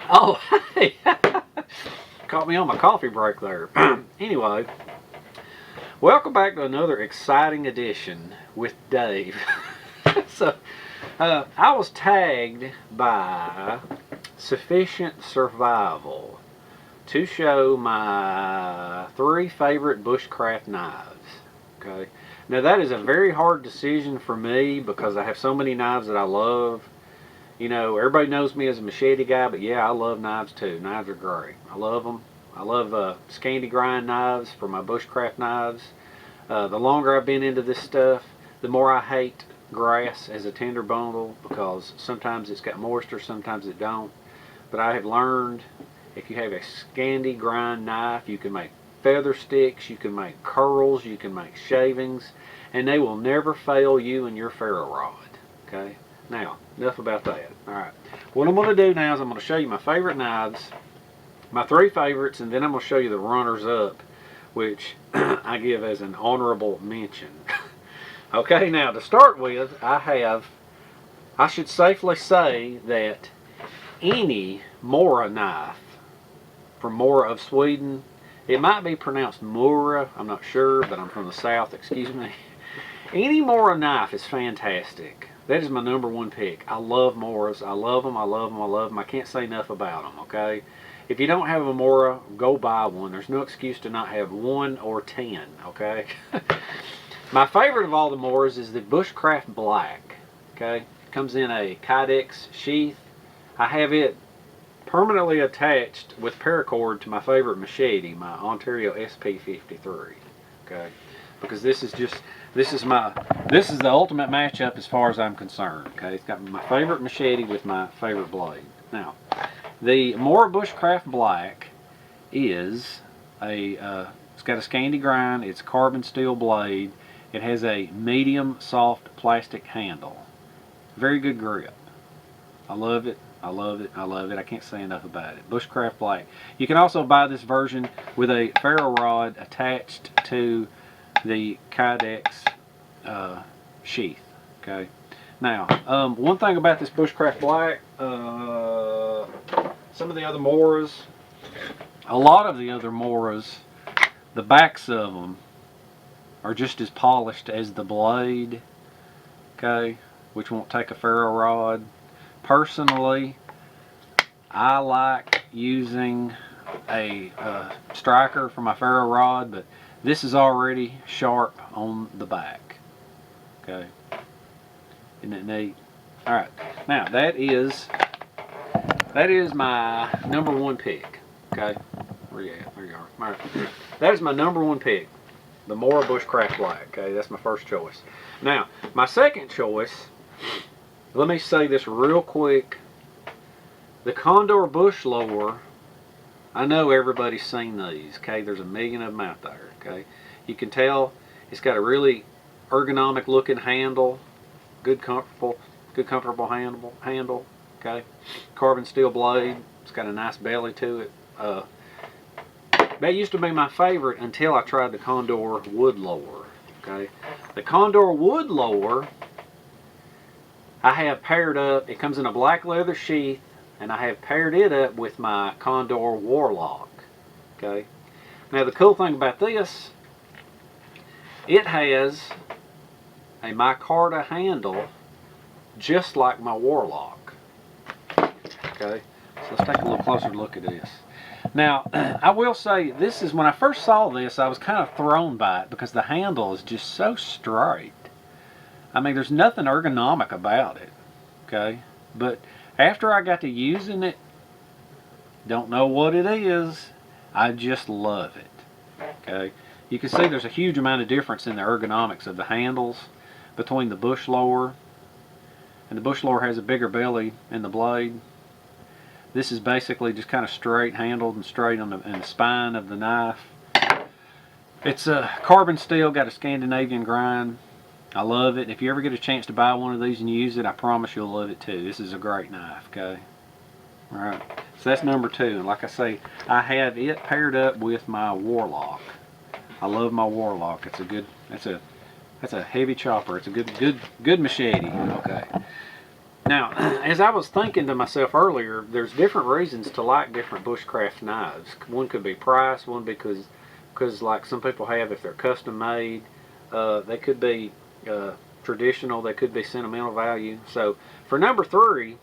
Oh, hey! Caught me on my coffee break there. Anyway, welcome back to another exciting edition with Dave. So, I was tagged by Sufficient Survival to show my 3 favorite bushcraft knives. Okay, now that is a very hard decision for me because I have so many knives that I love. You know, everybody knows me as a machete guy, but yeah, I love knives too. Knives are great. I love them. I love Scandi grind knives for my bushcraft knives. The longer I've been into this stuff, the more I hate grass as a tender bundle because sometimes it's got moisture, sometimes it don't. But I have learned if you have a Scandi grind knife, you can make feather sticks, you can make curls, you can make shavings, and they will never fail you and your ferro rod. Okay? Now, enough about that. Alright, what I'm going to do now is I'm going to show you my favorite knives, my 3 favorites, and then I'm going to show you the runners-up, which I give as an honorable mention. Okay, now to start with, I should safely say that any Mora knife from Mora of Sweden, it might be pronounced Mora, I'm not sure, but I'm from the south, excuse me. Any Mora knife is fantastic. That is my #1 pick. I love Moras. I love them. I love them. I love them. I can't say enough about them, okay? If you don't have a Mora, go buy one. There's no excuse to not have 1 or 10, okay? My favorite of all the Moras is the Bushcraft Black, okay? It comes in a Kydex sheath. I have it permanently attached with paracord to my favorite machete, my Ontario SP53, okay? Because this is the ultimate matchup as far as I'm concerned. Okay, it's got my favorite machete with my favorite blade. Now, the Mora Bushcraft Black is it's got a Scandi grind. It's a carbon steel blade. It has a medium soft plastic handle. Very good grip. I love it. I love it. I love it. I can't say enough about it. Bushcraft Black. You can also buy this version with a ferro rod attached to the Kydex sheath. Okay. Now, one thing about this Bushcraft Black, some of the other Moras, a lot of the other Moras, the backs of them are just as polished as the blade. Okay, which won't take a ferro rod. Personally, I like using a striker for my ferro rod, but this is already sharp on the back. Okay. Isn't it neat? Alright. Now that is my #1 pick. Okay. Where you at? There you are. Alright. That is my #1 pick. The Mora Bushcraft Black. Okay, that's my first choice. Now, my second choice, let me say this real quick. The Condor Woodlore, I know everybody's seen these, okay? There's a million of them out there, okay? You can tell it's got a really ergonomic looking handle, good comfortable handle, okay? Carbon steel blade, it's got a nice belly to it. That used to be my favorite until I tried the Condor Woodlore, okay? The Condor Woodlore, I have paired up, it comes in a black leather sheath, and I have paired it up with my Condor Warlock, okay? Now the cool thing about this, it has a micarta handle just like my Warlock, okay? So let's take a little closer look at this. Now, I will say, this is, when I first saw this, I was kind of thrown by it because the handle is just so straight. I mean, there's nothing ergonomic about it, okay? But after I got to using it, don't know what it is, I just love it, okay? You can see there's a huge amount of difference in the ergonomics of the handles between the Bushcraft, and the Bushcraft has a bigger belly in the blade. This is basically just kind of straight handled and straight on the spine of the knife. It's a carbon steel, got a Scandinavian grind. I love it. If you ever get a chance to buy one of these and use it, I promise you'll love it too. This is a great knife, okay? Alright, so that's #2. And like I say, I have it paired up with my Warlock. I love my Warlock. It's a good, that's a heavy chopper. It's a good machete, okay? Now, as I was thinking to myself earlier, there's different reasons to like different bushcraft knives. One could be price, one because like some people have, if they're custom made, they could be traditional, they could be sentimental value. So for number 3,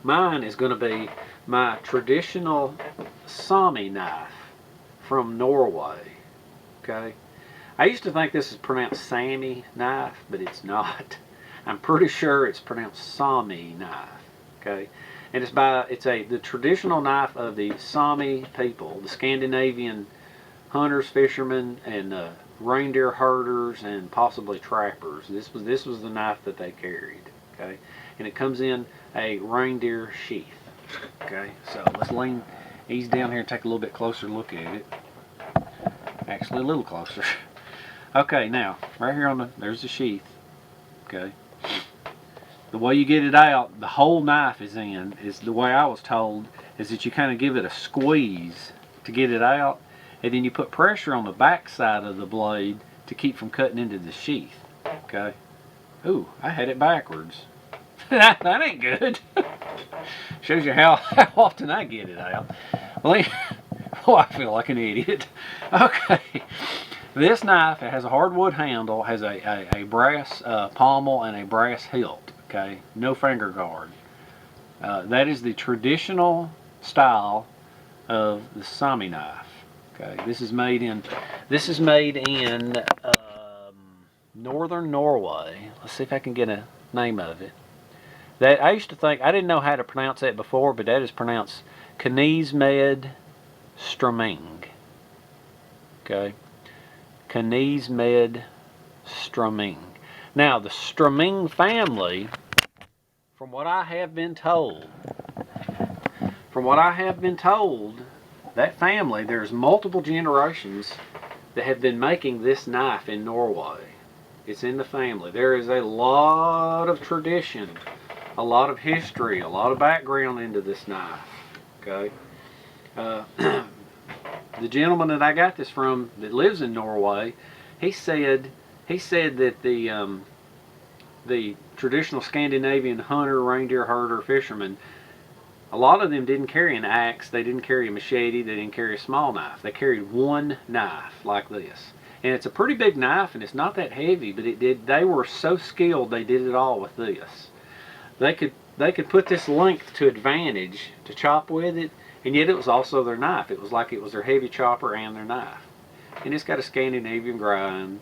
mine is going to be my traditional Sami knife from Norway. Okay, I used to think this is pronounced Sami knife, but it's not. I'm pretty sure it's pronounced Sami knife. Okay, and it's the traditional knife of the Sami people, the Scandinavian hunters, fishermen, and reindeer herders, and possibly trappers. This was the knife that they carried. Okay, and it comes in a reindeer sheath. Okay, so let's ease down here and take a little bit closer look at it. Actually, a little closer. Okay, now right here there's the sheath. Okay, the way you get it out, the whole knife is the way I was told, is that you kind of give it a squeeze to get it out, and then you put pressure on the back side of the blade to keep from cutting into the sheath. Okay. Ooh, I had it backwards. That ain't good. Shows you how often I get it out. Well, oh, I feel like an idiot. Okay. This knife, it has a hardwood handle, has a brass pommel and a brass hilt. Okay, no finger guard. That is the traditional style of the Sami knife. Okay, this is made in northern Norway. Let's see if I can get a name of it. That I used to think, I didn't know how to pronounce that before, but that is pronounced Knismed Strømming. Okay, Knismed Strømming. Now the Strømming family, from what I have been told, that family, there's multiple generations that have been making this knife in Norway. It's in the family. There is a lot of tradition, a lot of history, a lot of background into this knife. Okay. The gentleman that I got this from, that lives in Norway, he said that the traditional Scandinavian hunter, reindeer herder, fisherman, a lot of them didn't carry an axe, they didn't carry a machete, they didn't carry a small knife. They carried one knife like this. And it's a pretty big knife, and it's not that heavy, but they were so skilled, they did it all with this. They could put this length to advantage to chop with it, and yet it was also their knife. It was like it was their heavy chopper and their knife. And it's got a Scandinavian grind,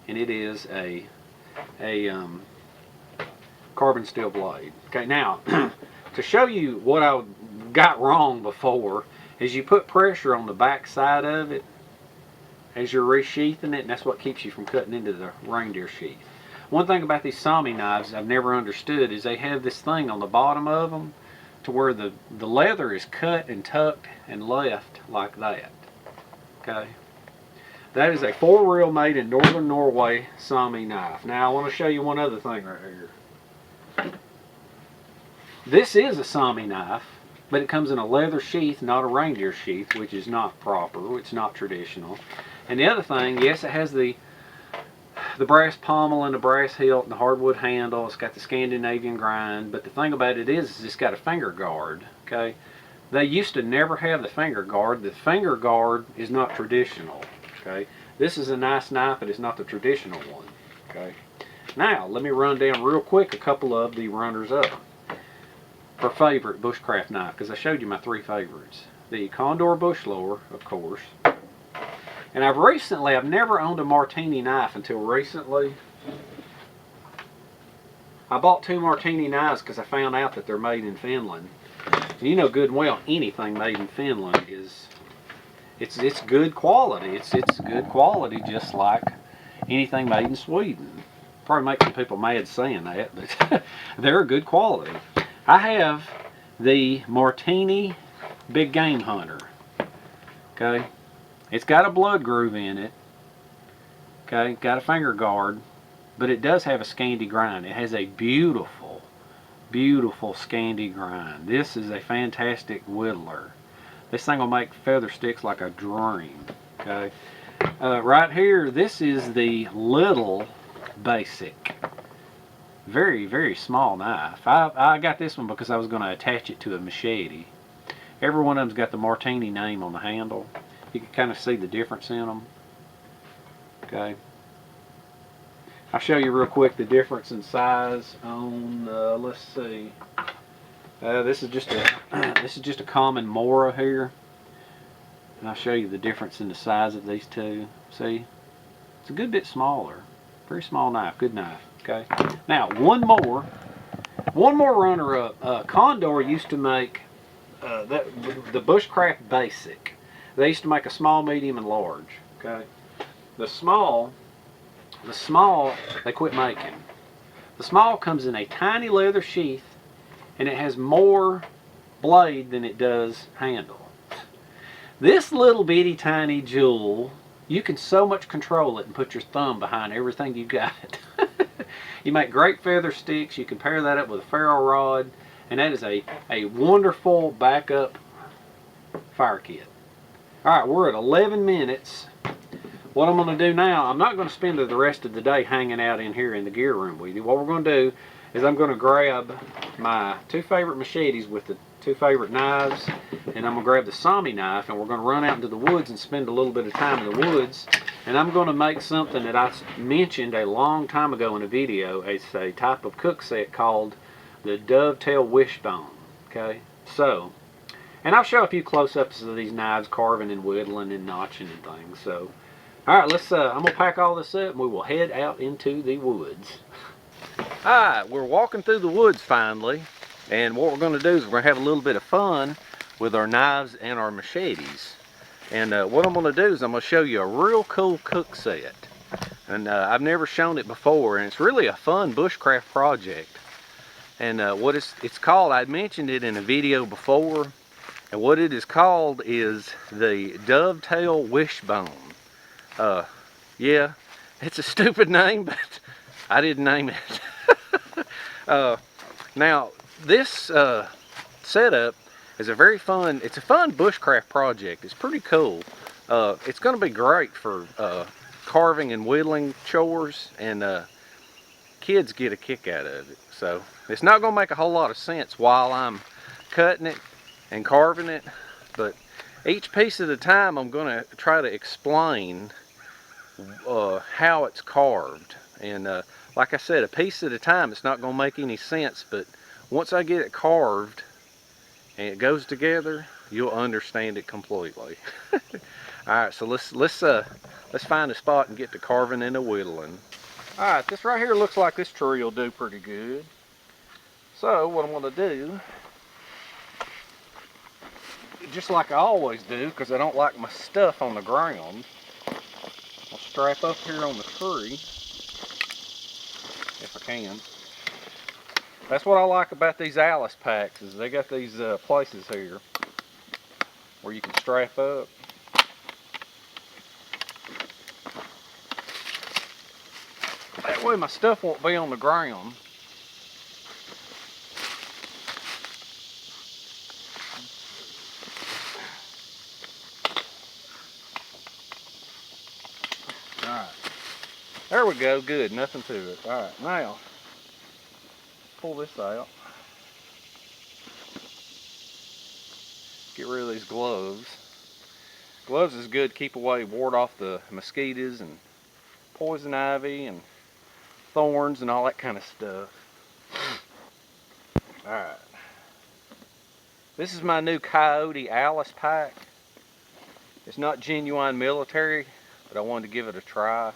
and it is a carbon steel blade. Okay, now to show you what I got wrong before, is you put pressure on the back side of it as you're resheathing it, and that's what keeps you from cutting into the reindeer sheath. One thing about these Sami knives I've never understood is they have this thing on the bottom of them to where the leather is cut and tucked and left like that. Okay, that is a 4-reel made in northern Norway Sami knife. Now I want to show you one other thing right here. This is a Sami knife, but it comes in a leather sheath, not a reindeer sheath, which is not proper. It's not traditional. And the other thing, yes, it has the brass pommel and the brass hilt and the hardwood handle. It's got the Scandinavian grind, but the thing about it is it's got a finger guard. Okay, they used to never have the finger guard. The finger guard is not traditional. Okay, this is a nice knife, but it's not the traditional one. Okay, now let me run down real quick a couple of the runners up for favorite bushcraft knife, because I showed you my 3 favorites. The Condor Bushlore, of course. And I've never owned a Martini knife until recently. I bought 2 Martini knives because I found out that they're made in Finland. And you know good and well, anything made in Finland it's good quality. It's good quality, just like anything made in Sweden. Probably make some people mad saying that, but they're good quality. I have the Martini Big Game Hunter. Okay. It's got a blood groove in it. Okay, got a finger guard, but it does have a Scandi grind. It has a beautiful, beautiful Scandi grind. This is a fantastic Woodlore. This thing will make feather sticks like a dream. Okay, right here, this is the Little Basic. Very, very small knife. I got this one because I was going to attach it to a machete. Every one of them's got the Martini name on the handle. You can kind of see the difference in them. Okay. I'll show you real quick the difference in size on, let's see. This is just a common Mora here. And I'll show you the difference in the size of these two. See? It's a good bit smaller. Very small knife. Good knife. Okay. Now, one more runner-up. Condor used to make the Bushcraft Basic. They used to make a small, medium, and large. Okay. The small they quit making. The small comes in a tiny leather sheath, and it has more blade than it does handle. This little bitty tiny jewel, you can so much control it and put your thumb behind everything you got. You make great feather sticks. You can pair that up with a ferro rod, and that is a wonderful backup fire kit. Alright, we're at 11 minutes. What I'm going to do now, I'm not going to spend the rest of the day hanging out in here in the gear room with you. What we're going to do is I'm going to grab my two favorite machetes with the two favorite knives, and I'm going to grab the Sami knife, and we're going to run out into the woods and spend a little bit of time in the woods. And I'm going to make something that I mentioned a long time ago in a video. It's a type of cook set called the dovetail wishbone. Okay, so, and I'll show a few close-ups of these knives carving and whittling and notching and things. So, all right, let's. I'm gonna pack all this up and we will head out into the woods. All right, we're walking through the woods finally, and what we're going to do is we're going to have a little bit of fun with our knives and our machetes. And what I'm going to do is I'm going to show you a real cool cook set. And I've never shown it before, and it's really a fun bushcraft project. And what it's called, I mentioned it in a video before, and what it is called is the dovetail wishbone. Yeah, it's a stupid name, but I didn't name it. Now, this setup is a very fun, it's a fun bushcraft project. It's pretty cool. It's going to be great for carving and whittling chores, and kids get a kick out of it. So, it's not going to make a whole lot of sense while I'm cutting it and carving it, but each piece at a time I'm going to try to explain how it's carved. And like I said, a piece at a time, it's not going to make any sense, but once I get it carved and it goes together, you'll understand it completely. Alright, so let's find a spot and get to carving and a whittling. Alright, this right here looks like this tree will do pretty good. So what I'm going to do, just like I always do, because I don't like my stuff on the ground, I'll strap up here on the tree, if I can. That's what I like about these Alice packs, is they got these places here where you can strap up. That way my stuff won't be on the ground. Alright. There we go, good, nothing to it. Alright, now, pull this out. Get rid of these gloves. Gloves is good to keep away, ward off the mosquitoes and poison ivy and thorns and all that kind of stuff. Alright. This is my new Coyote Alice pack. It's not genuine military, but I wanted to give it a try.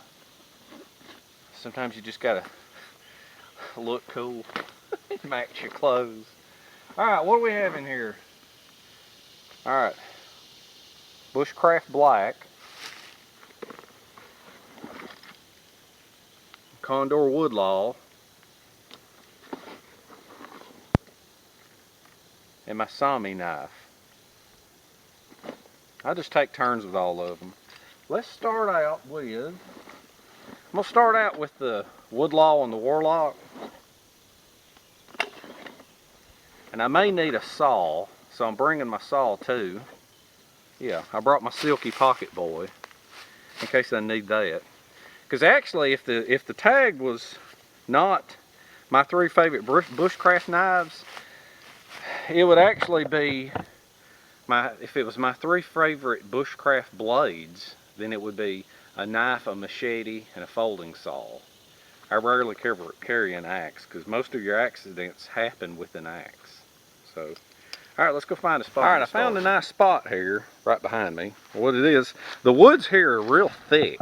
Sometimes you just gotta look cool. Match your clothes. Alright, what do we have in here? Alright. Bushcraft Black. Condor Woodlaw. And my Sami knife. I'll just take turns with all of them. Let's start out with, I'm going to start out with the Woodlaw and the Warlock. And I may need a saw, so I'm bringing my saw too. Yeah, I brought my Silky Pocket Boy in case I need that. Because actually, if the tag was not my 3 favorite bushcraft knives, it would actually be if it was my 3 favorite bushcraft blades, then it would be a knife, a machete, and a folding saw. I rarely carry an axe because most of your accidents happen with an axe. So, all right, let's go find a spot. All right, I found a nice spot here right behind me. What it is, the woods here are real thick,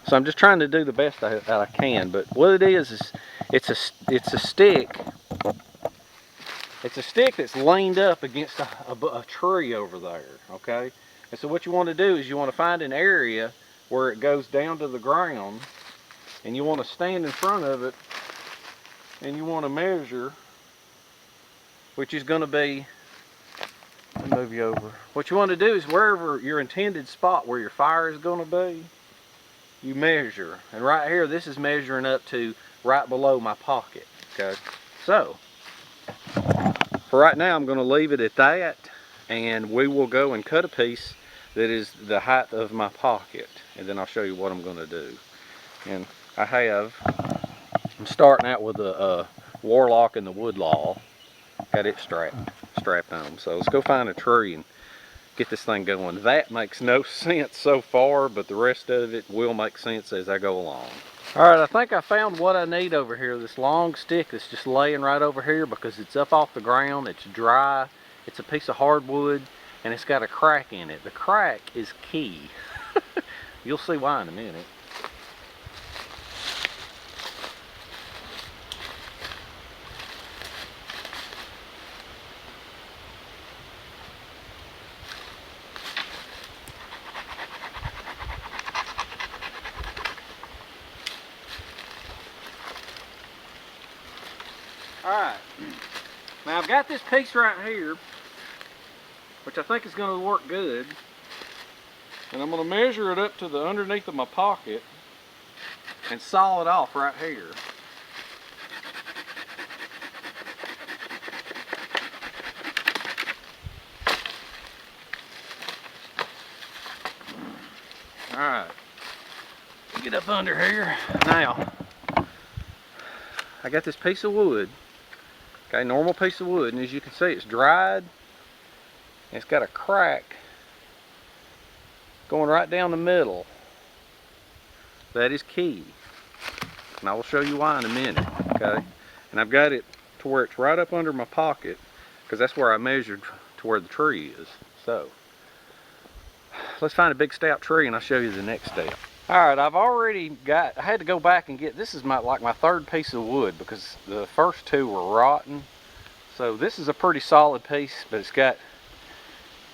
so I'm just trying to do the best that I can. But what it is it's a stick. It's a stick that's leaned up against a tree over there. Okay, and so what you want to do is you want to find an area where it goes down to the ground, and you want to stand in front of it, and you want to measure, which is going to be, let me move you over. What you want to do is wherever your intended spot where your fire is going to be, you measure. And right here, this is measuring up to right below my pocket. Okay, so for right now, I'm going to leave it at that, and we will go and cut a piece that is the height of my pocket, and then I'll show you what I'm going to do. And I'm starting out with the Warlock and the Woodlaw. Got it strapped on. So let's go find a tree and get this thing going. That makes no sense so far, but the rest of it will make sense as I go along. All right, I think I found what I need over here. This long stick that's just laying right over here because it's up off the ground, it's dry, it's a piece of hardwood, and it's got a crack in it. The crack is key. You'll see why in a minute. Alright, now I've got this piece right here, which I think is going to work good, and I'm going to measure it up to the underneath of my pocket and saw it off right here. Alright, get up under here. Now, I got this piece of wood. Okay, normal piece of wood, and as you can see, it's dried. It's got a crack going right down the middle. That is key, and I will show you why in a minute. Okay, and I've got it to where it's right up under my pocket because that's where I measured to where the tree is. So let's find a big stout tree, and I'll show you the next step. All right, I had to go back and get, this is like my 3rd piece of wood because the first 2 were rotten. So this is a pretty solid piece, but it's got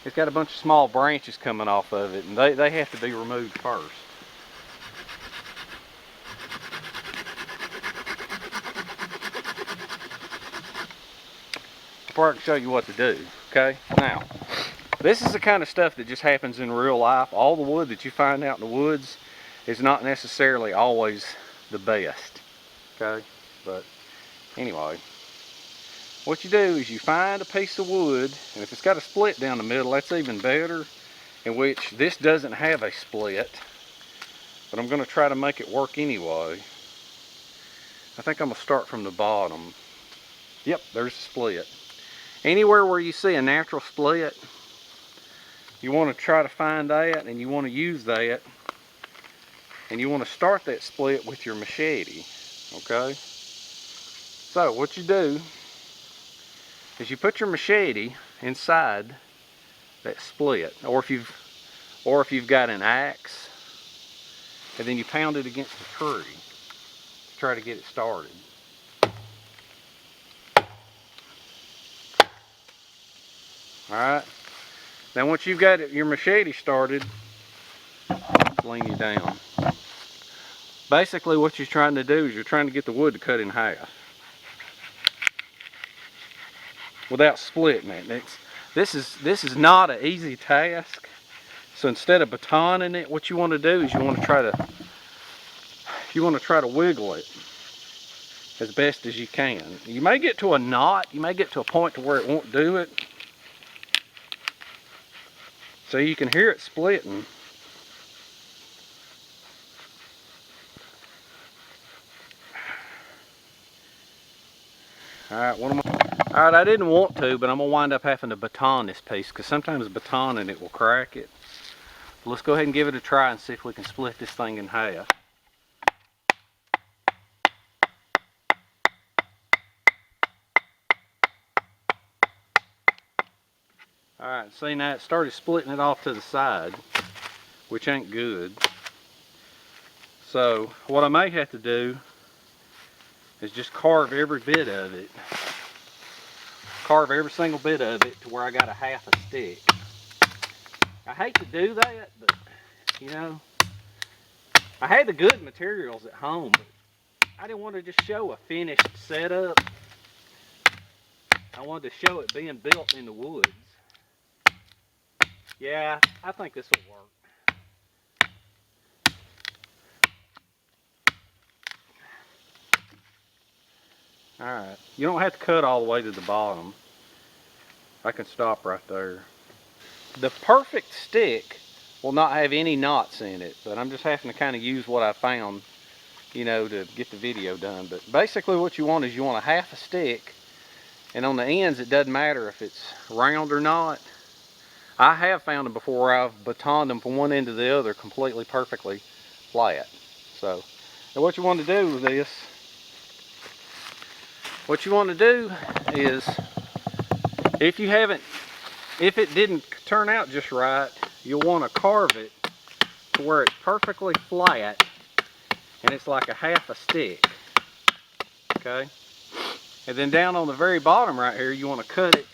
a bunch of small branches coming off of it, and they have to be removed first. Before I can show you what to do, okay? Now, this is the kind of stuff that just happens in real life. All the wood that you find out in the woods is not necessarily always the best, okay? But anyway, what you do is you find a piece of wood, and if it's got a split down the middle, that's even better, in which this doesn't have a split, but I'm going to try to make it work anyway. I think I'm going to start from the bottom. Yep, there's a split. Anywhere where you see a natural split, you want to try to find that, and you want to use that, and you want to start that split with your machete, okay? So what you do is you put your machete inside that split, or if you've got an axe, and then you pound it against the tree to try to get it started. All right. Now once you've got your machete started, lean you down. Basically what you're trying to do is you're trying to get the wood to cut in half without splitting it. This is not an easy task. So instead of batoning it, what you want to do is you want to try to wiggle it as best as you can. You may get to a knot, you may get to a point to where it won't do it. So you can hear it splitting. Alright, I didn't want to, but I'm going to wind up having to baton this piece because sometimes batoning it will crack it. Let's go ahead and give it a try and see if we can split this thing in half. Alright, see now it started splitting it off to the side, which ain't good. So what I may have to do is just carve every bit of it. Carve every single bit of it to where I got a half a stick. I hate to do that, but you know, I had the good materials at home, but I didn't want to just show a finished setup. I wanted to show it being built in the woods. Yeah, I think this will work. Alright, you don't have to cut all the way to the bottom. I can stop right there. The perfect stick will not have any knots in it, but I'm just having to kind of use what I found, you know, to get the video done. But basically what you want is you want a half a stick, and on the ends it doesn't matter if it's round or not. I have found them before where I've batoned them from one end to the other completely perfectly flat. So, and what you want to do with this, what you want to do is, if it didn't turn out just right, you'll want to carve it to where it's perfectly flat and it's like a half a stick. Okay? And then down on the very bottom right here, you want to cut it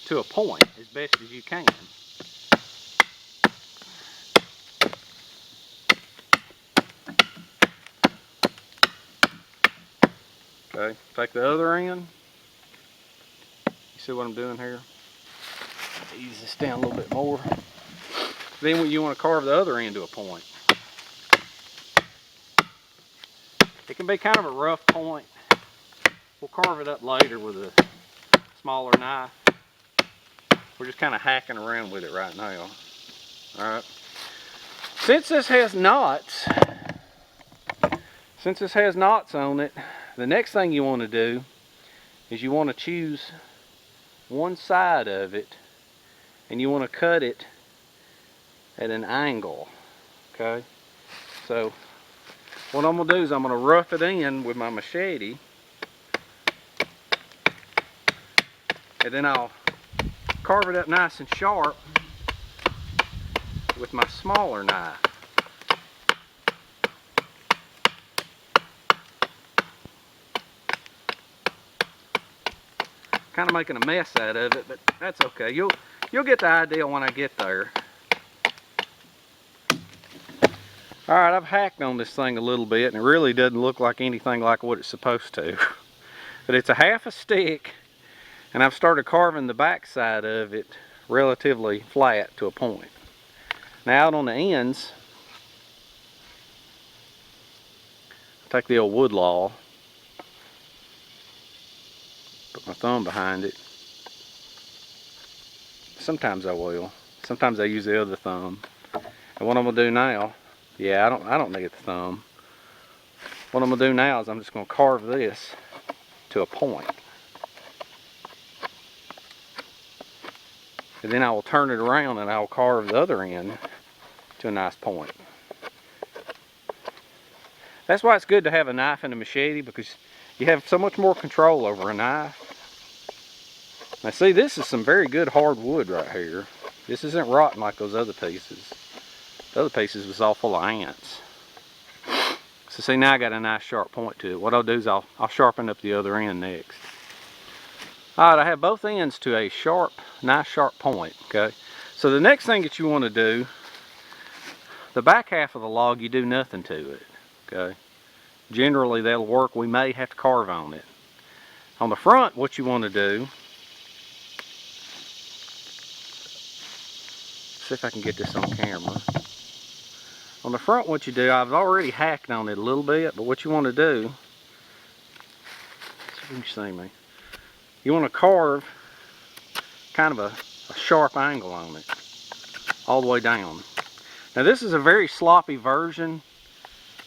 to a point as best as you can. Okay, take the other end. You see what I'm doing here? Ease this down a little bit more. Then you want to carve the other end to a point. It can be kind of a rough point. We'll carve it up later with a smaller knife. We're just kind of hacking around with it right now. Alright. Since this has knots on it, the next thing you want to do is you want to choose one side of it and you want to cut it at an angle. Okay? So what I'm going to do is I'm going to rough it in with my machete, and then I'll carve it up nice and sharp with my smaller knife. Kind of making a mess out of it, but that's okay. You'll get the idea when I get there. Alright, I've hacked on this thing a little bit and it really doesn't look like anything like what it's supposed to. But it's a half a stick, and I've started carving the back side of it relatively flat to a point. Now out on the ends, take the old Woodlaw, put my thumb behind it. Sometimes I will. Sometimes I use the other thumb. And what I'm gonna do now, yeah, I don't need the thumb. What I'm gonna do now is I'm just gonna carve this to a point. And then I will turn it around and I will carve the other end to a nice point. That's why it's good to have a knife and a machete, because you have so much more control over a knife. Now see, this is some very good hard wood right here. This isn't rotten like those other pieces. The other pieces was all full of ants. So see, now I got a nice sharp point to it. What I'll do is I'll sharpen up the other end next. Alright, I have both ends to a sharp, nice sharp point, okay? So the next thing that you want to do, the back half of the log, you do nothing to it, okay? Generally that'll work. We may have to carve on it. On the front, what you want to do, see if I can get this on camera. On the front, what you do, I've already hacked on it a little bit, but what you want to do, see if you can see me. You want to carve kind of a sharp angle on it, all the way down. Now this is a very sloppy version,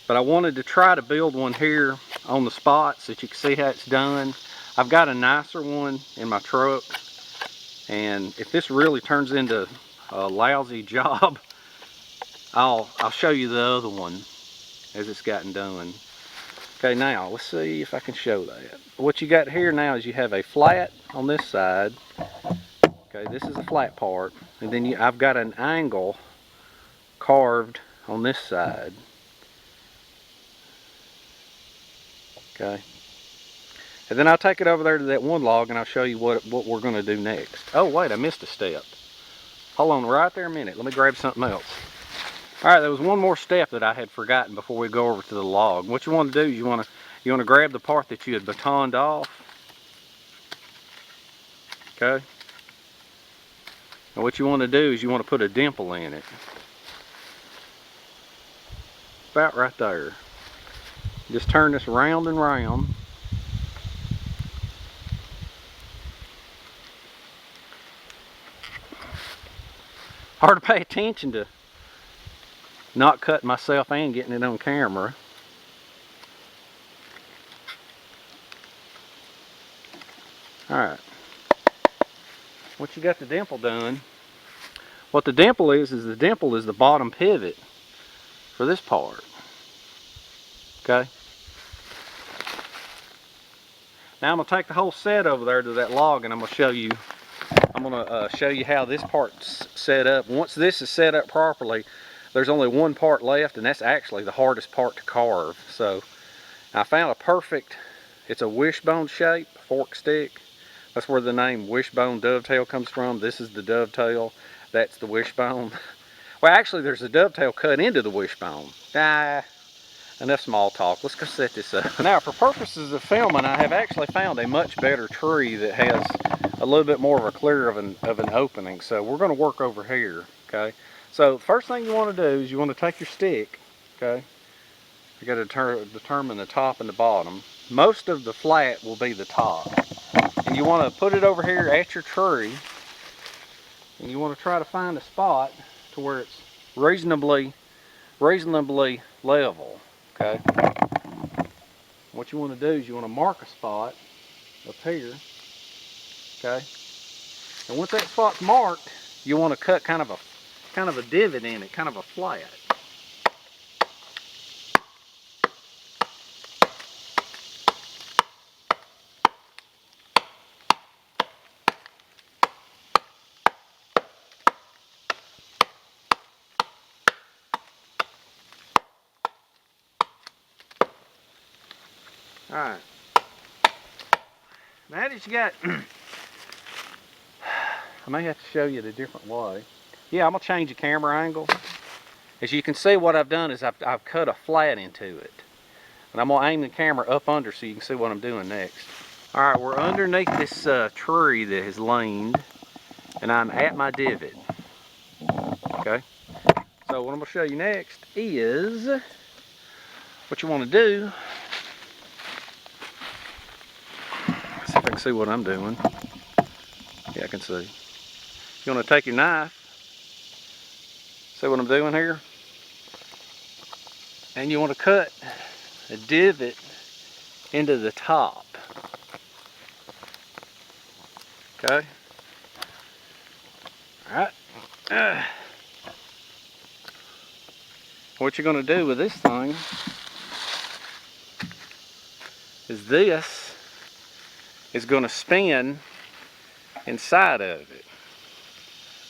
but I wanted to try to build one here on the spot so that you can see how it's done. I've got a nicer one in my truck, and if this really turns into a lousy job, I'll show you the other one as it's gotten done. Okay, now let's see if I can show that. What you got here now is you have a flat on this side. Okay, this is a flat part, and then I've got an angle carved on this side. Okay, and then I'll take it over there to that one log and I'll show you what we're going to do next. Oh wait, I missed a step. Hold on right there a minute, let me grab something else. Alright, there was one more step that I had forgotten before we go over to the log. What you want to do is you want to grab the part that you had batoned off. Okay, and what you want to do is you want to put a dimple in it. About right there. Just turn this round and round. Hard to pay attention to not cutting myself and getting it on camera. Alright. Once you got the dimple done, what the dimple is the dimple is the bottom pivot for this part. Okay. Now I'm going to take the whole set over there to that log and I'm going to show you how this part's set up. Once this is set up properly, there's only one part left, and that's actually the hardest part to carve. So I found a perfect, it's a wishbone shape, fork stick. That's where the name wishbone dovetail comes from. This is the dovetail, that's the wishbone. Well, actually there's a dovetail cut into the wishbone. Enough small talk, let's go set this up. Now for purposes of filming, I have actually found a much better tree that has a little bit more of a clear of an opening. So we're going to work over here, okay? So the first thing you want to do is you want to take your stick, okay? You got to determine the top and the bottom. Most of the flat will be the top. And you want to put it over here at your tree, and you want to try to find a spot to where it's reasonably level. Okay. What you want to do is you want to mark a spot up here. Okay. And once that spot's marked, you want to cut kind of a divot in it, kind of a flat. Alright, now that you got, I may have to show you it a different way. Yeah, I'm going to change the camera angle. As you can see, what I've done is I've cut a flat into it. And I'm going to aim the camera up under so you can see what I'm doing next. Alright, we're underneath this tree that has leaned, and I'm at my divot. Okay, so what I'm going to show you next is what you want to do. See if I can see what I'm doing. Yeah, I can see. You want to take your knife, see what I'm doing here? And you want to cut a divot into the top. Okay? Alright. What you're going to do with this thing is this is going to spin inside of it.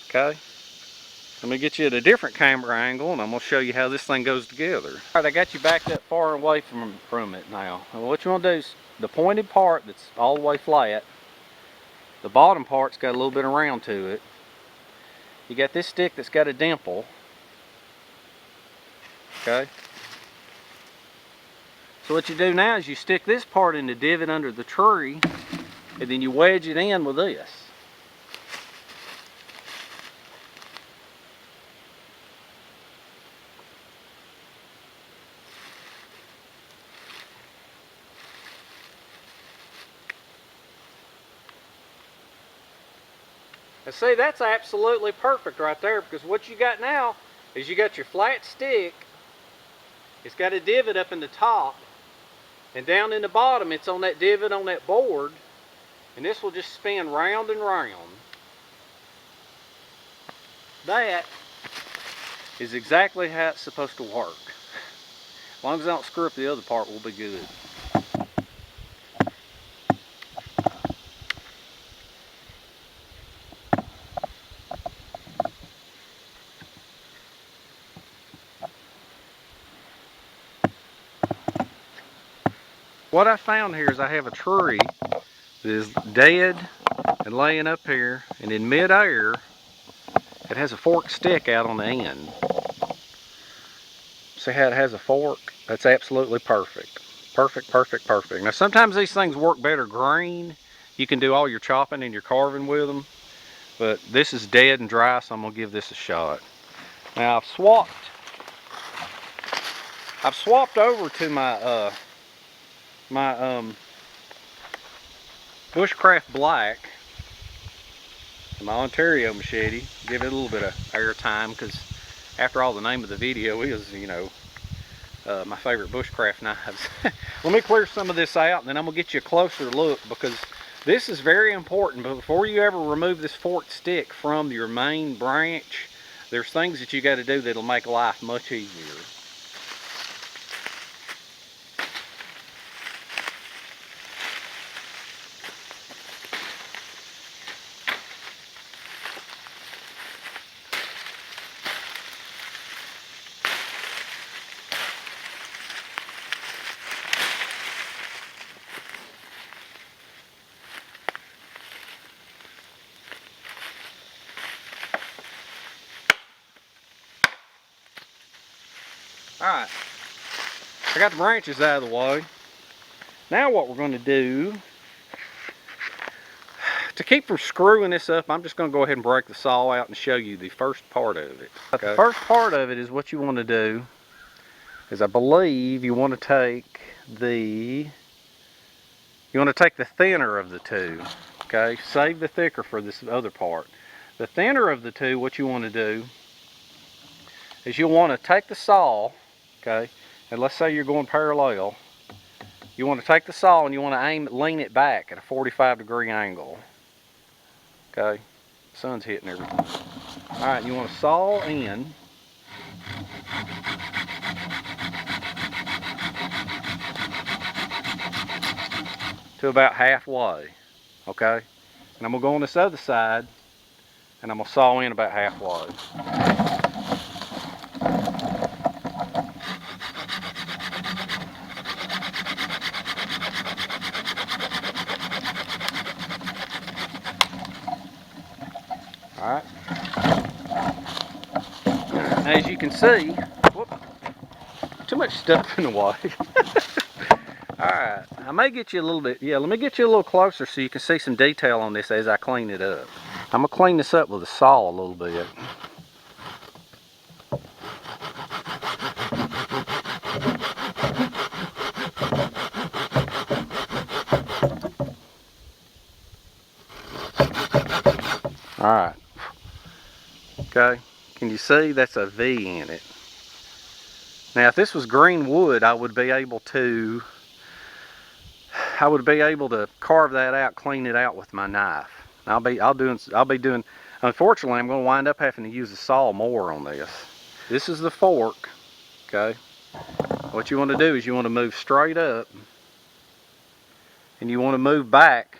Okay? Let me get you at a different camera angle and I'm going to show you how this thing goes together. Alright, I got you backed up far away from it now. And what you want to do is the pointed part that's all the way flat, the bottom part's got a little bit of round to it. You got this stick that's got a dimple. Okay? So what you do now is you stick this part in the divot under the tree, and then you wedge it in with this. And see, that's absolutely perfect right there, because what you got now is you got your flat stick. It's got a divot up in the top, And down in the bottom, it's on that divot on that board, and this will just spin round and round. That is exactly how it's supposed to work. As long as I don't screw up the other part, we'll be good. What I found here is I have a tree that is dead and laying up here, and in mid-air, it has a forked stick out on the end. See how it has a fork? That's absolutely perfect. Perfect, perfect, perfect. Now sometimes these things work better green. You can do all your chopping and your carving with them. But this is dead and dry, so I'm gonna give this a shot. Now I've swapped over to my Bushcraft Black, my Ontario machete. Give it a little bit of air time, because after all, the name of the video is, you know, my favorite bushcraft knives. Let me clear some of this out, and then I'm gonna get you a closer look, because this is very important. But before you ever remove this forked stick from your main branch, there's things that you got to do that'll make life much easier. Alright, I got the branches out of the way. Now what we're going to do, to keep from screwing this up, I'm just going to go ahead and break the saw out and show you the first part of it. Okay. The first part of it is what you want to do is, I believe you want to take the thinner of the two. Okay, save the thicker for this other part. The thinner of the two, what you want to do is you'll want to take the saw, okay, and let's say you're going parallel. You want to take the saw and you want to lean it back at a 45-degree angle. Okay, sun's hitting everything. All right, you want to saw in. To about halfway, okay? And I'm gonna go on this other side, and I'm gonna saw in about halfway. Alright. Now as you can see, whoop, too much stuff in the way. Alright, I may get you a little bit, let me get you a little closer so you can see some detail on this as I clean it up. I'm gonna clean this up with a saw a little bit. Alright. Okay, can you see that's a V in it? Now if this was green wood, I would be able to carve that out, clean it out with my knife. I'll be doing, unfortunately I'm going to wind up having to use a saw more on this. This is the fork, okay? What you want to do is you want to move straight up, and you want to move back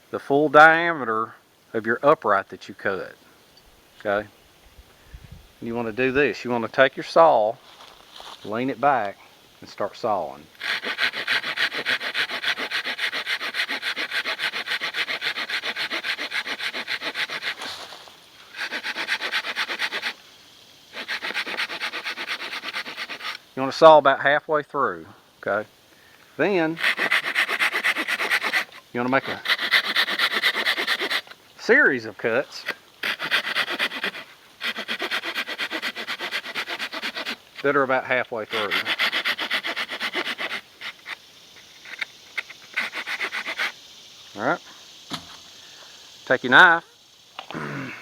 the full diameter of your upright that you cut, okay? And you want to do this. You want to take your saw, lean it back, and start sawing. You want to saw about halfway through, okay? Then you want to make a series of cuts that are about halfway through. All right. Take your knife and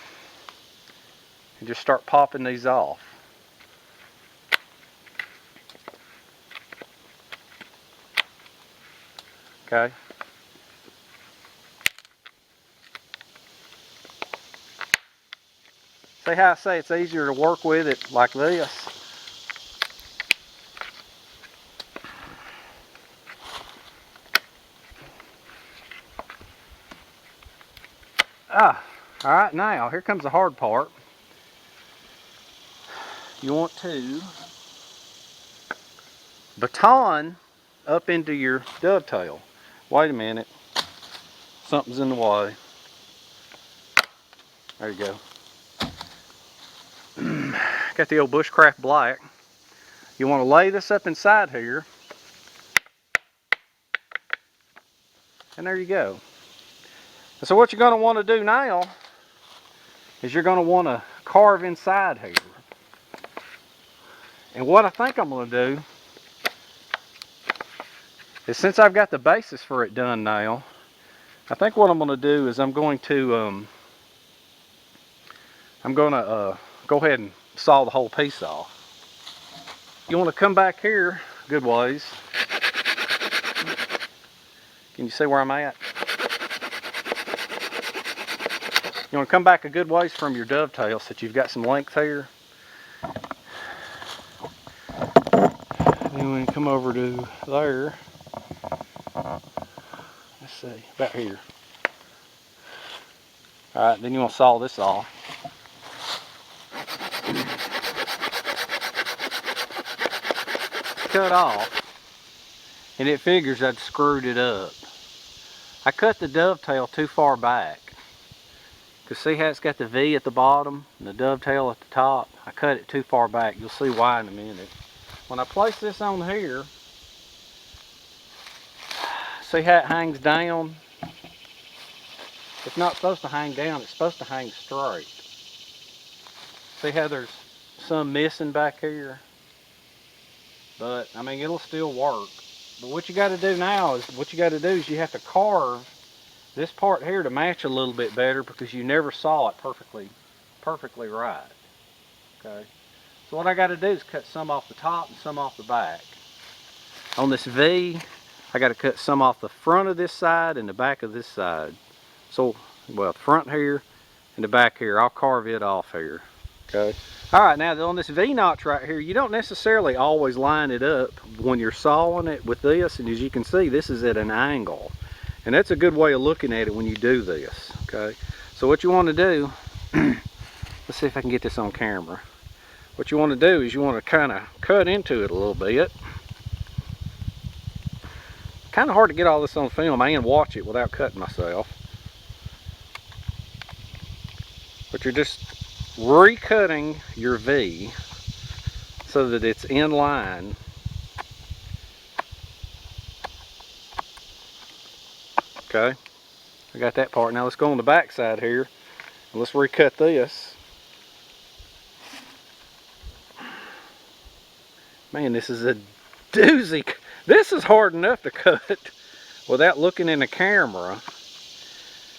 just start popping these off. Okay. See how I say it's easier to work with it like this? Alright, now here comes the hard part. You want to baton up into your dovetail. Wait a minute. Something's in the way. There you go. Got the old Bushcraft black. You want to lay this up inside here. And there you go. And so what you're going to want to do now is you're going to want to carve inside here. And what I think I'm going to do is, since I've got the basis for it done now, I think what I'm going to do is I'm going to go ahead and saw the whole piece off. You want to come back here good ways. Can you see where I'm at? You want to come back a good ways from your dovetail so that you've got some length here. Then we come over to there. Let's see, about here. Alright, then you want to saw this off. Cut off, and it figures I'd screwed it up. I cut the dovetail too far back. Because see how it's got the V at the bottom and the dovetail at the top? I cut it too far back. You'll see why in a minute. When I place this on here, see how it hangs down? It's not supposed to hang down, it's supposed to hang straight. See how there's some missing back here? But, I mean, it'll still work. But what you got to do now is, you have to carve this part here to match a little bit better, because you never saw it perfectly right. Okay. So what I got to do is cut some off the top and some off the back. On this V, I got to cut some off the front of this side and the back of this side. So, well, the front here and the back here, I'll carve it off here. Okay. Alright, now on this V-notch right here, you don't necessarily always line it up when you're sawing it with this, and as you can see, this is at an angle. And that's a good way of looking at it when you do this. Okay. So what you want to do, let's see if I can get this on camera. What you want to do is you want to kind of cut into it a little bit. Kind of hard to get all this on film and watch it without cutting myself. But you're just recutting your V so that it's in line. Okay, I got that part. Now let's go on the back side here and let's recut this. Man, this is a doozy. This is hard enough to cut without looking in the camera.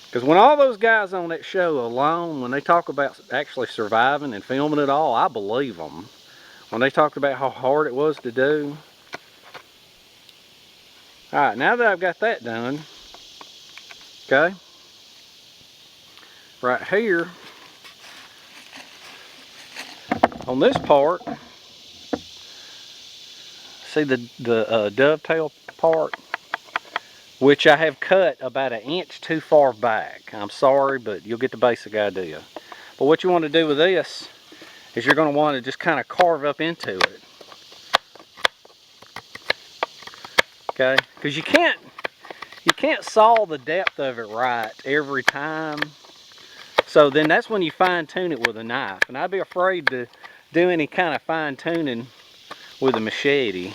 Because when all those guys on that show alone, when they talk about actually surviving and filming it all, I believe them. When they talked about how hard it was to do. Alright, now that I've got that done, okay, right here, on this part, see the dovetail part? Which I have cut about 1 inch too far back. I'm sorry, but you'll get the basic idea. But what you want to do with this is you're going to want to just kind of carve up into it. Okay? Because you can't saw the depth of it right every time. So then that's when you fine tune it with a knife. And I'd be afraid to do any kind of fine tuning with a machete,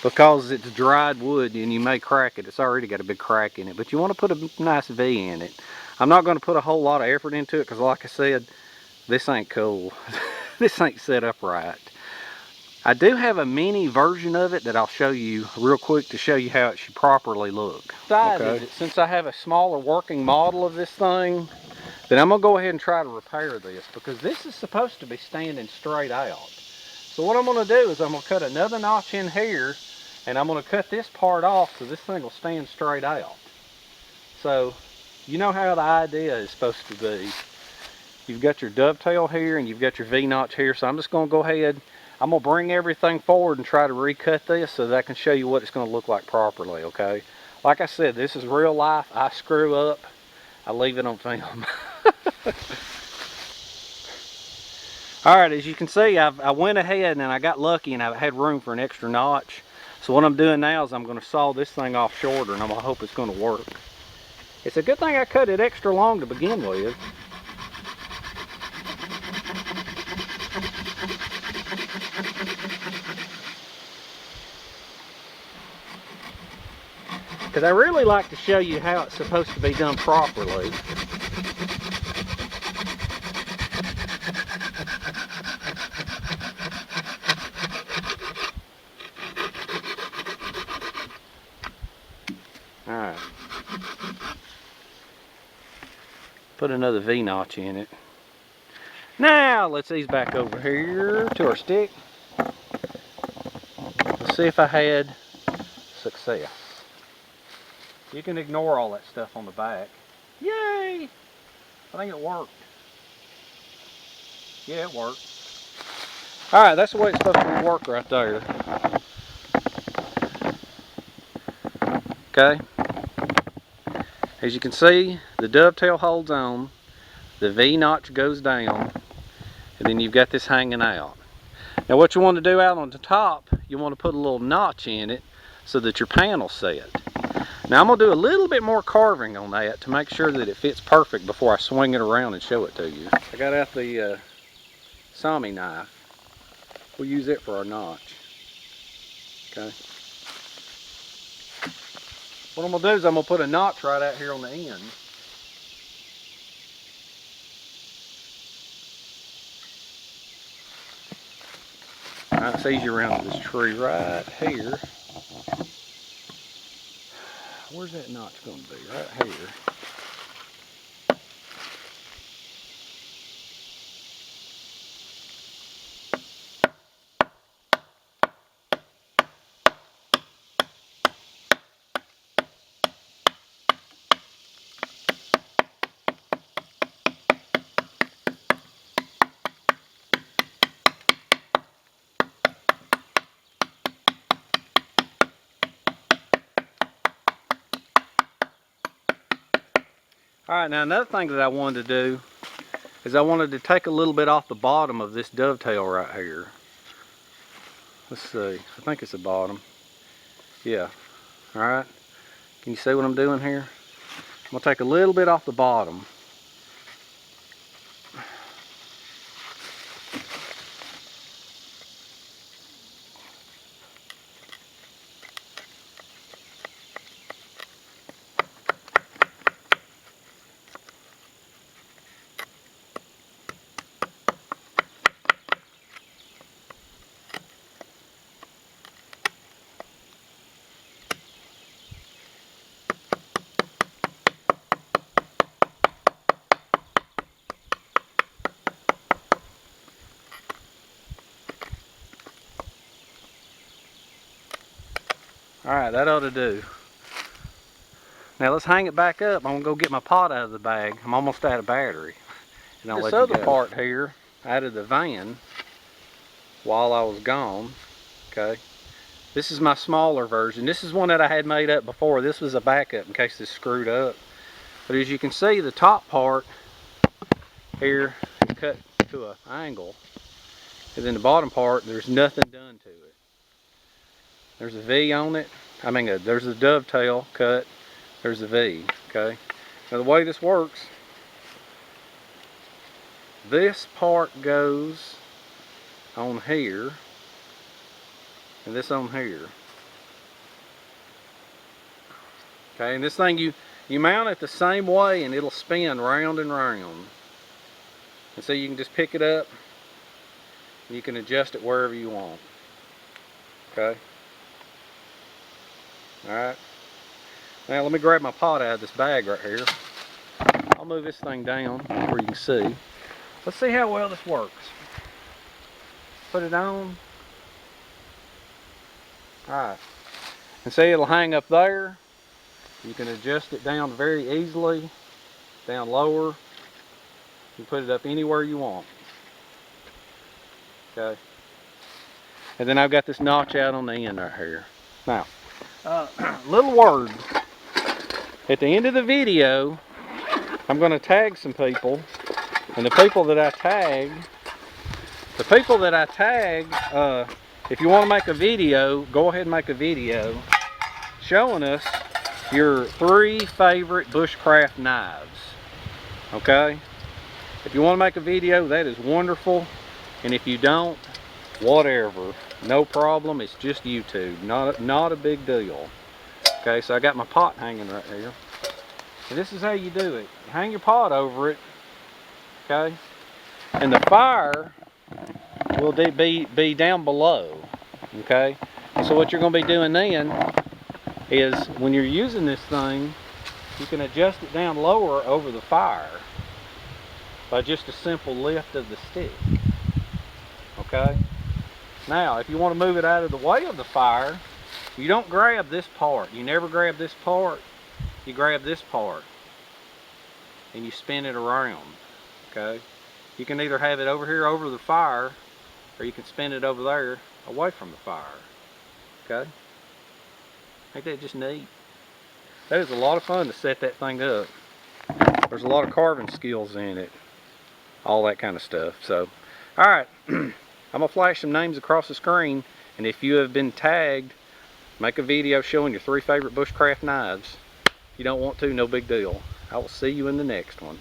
because it's dried wood and you may crack it. It's already got a big crack in it, but you want to put a nice V in it. I'm not going to put a whole lot of effort into it because, like I said, this ain't cool. This ain't set up right. I do have a mini version of it that I'll show you real quick to show you how it should properly look. Okay. Since I have a smaller working model of this thing, then I'm going to go ahead and try to repair this, because this is supposed to be standing straight out. So what I'm going to do is I'm going to cut another notch in here And I'm going to cut this part off so this thing will stand straight out. So, you know how the idea is supposed to be. You've got your dovetail here and you've got your V-notch here. So I'm just going to go ahead, I'm going to bring everything forward and try to recut this so that I can show you what it's going to look like properly, okay? Like I said, this is real life. I screw up, I leave it on film. Alright, as you can see, I went ahead and I got lucky and I had room for an extra notch. So what I'm doing now is I'm going to saw this thing off shorter, and I'm going to hope it's going to work. It's a good thing I cut it extra long to begin with. Because I really like to show you how it's supposed to be done properly. Alright. Put another V-notch in it. Now let's ease back over here to our stick. Let's see if I had success. You can ignore all that stuff on the back. Yay! I think it worked. Yeah, it worked. Alright, that's the way it's supposed to work right there. Okay. As you can see, the dovetail holds on, the V-notch goes down, and then you've got this hanging out. Now what you want to do out on the top, you want to put a little notch in it so that your panel's set. Now I'm going to do a little bit more carving on that to make sure that it fits perfect before I swing it around and show it to you. I got out the Sami knife. We'll use it for our notch. Okay. What I'm going to do is I'm going to put a notch right out here on the end. Alright, it's easy around this tree right here. Where's that notch going to be? Right here. Alright, now another thing that I wanted to do is I wanted to take a little bit off the bottom of this dovetail right here. Let's see, I think it's the bottom. Yeah, alright. Can you see what I'm doing here? I'm going to take a little bit off the bottom. Alright, that ought to do. Now let's hang it back up. I'm going to go get my pot out of the bag. I'm almost out of battery. And I'll let you go. This other part here, out of the van, while I was gone, okay, this is my smaller version. This is one that I had made up before. This was a backup in case this screwed up. But as you can see, the top part here is cut to an angle. And then the bottom part, there's nothing done to it. There's a V on it. I mean, there's a dovetail cut. There's a V, okay? Now the way this works, this part goes on here, and this on here. Okay, and this thing, you mount it the same way and it'll spin round and round. And so you can just pick it up and you can adjust it wherever you want. Okay? Alright. Now let me grab my pot out of this bag right here. I'll move this thing down where you can see. Let's see how well this works. Put it on. Alright. And see, it'll hang up there. You can adjust it down very easily, down lower. You put it up anywhere you want. Okay. And then I've got this notch out on the end right here. Now, little word. At the end of the video, I'm going to tag some people. And the people that I tag, if you want to make a video, go ahead and make a video showing us your 3 favorite bushcraft knives. Okay? If you want to make a video, that is wonderful. And if you don't, whatever. No problem. It's just YouTube. Not a big deal. Okay, so I got my pot hanging right here. And this is how you do it. You hang your pot over it. Okay? And the fire will be down below. Okay? So what you're going to be doing then is when you're using this thing, you can adjust it down lower over the fire by just a simple lift of the stick. Okay? Now, if you want to move it out of the way of the fire, you don't grab this part. You never grab this part. You grab this part and you spin it around. Okay? You can either have it over here over the fire, or you can spin it over there away from the fire. Okay? Ain't that just neat? That is a lot of fun to set that thing up. There's a lot of carving skills in it. All that kind of stuff. So, alright. I'm going to flash some names across the screen, and if you have been tagged, make a video showing your 3 favorite bushcraft knives. If you don't want to, no big deal. I will see you in the next one.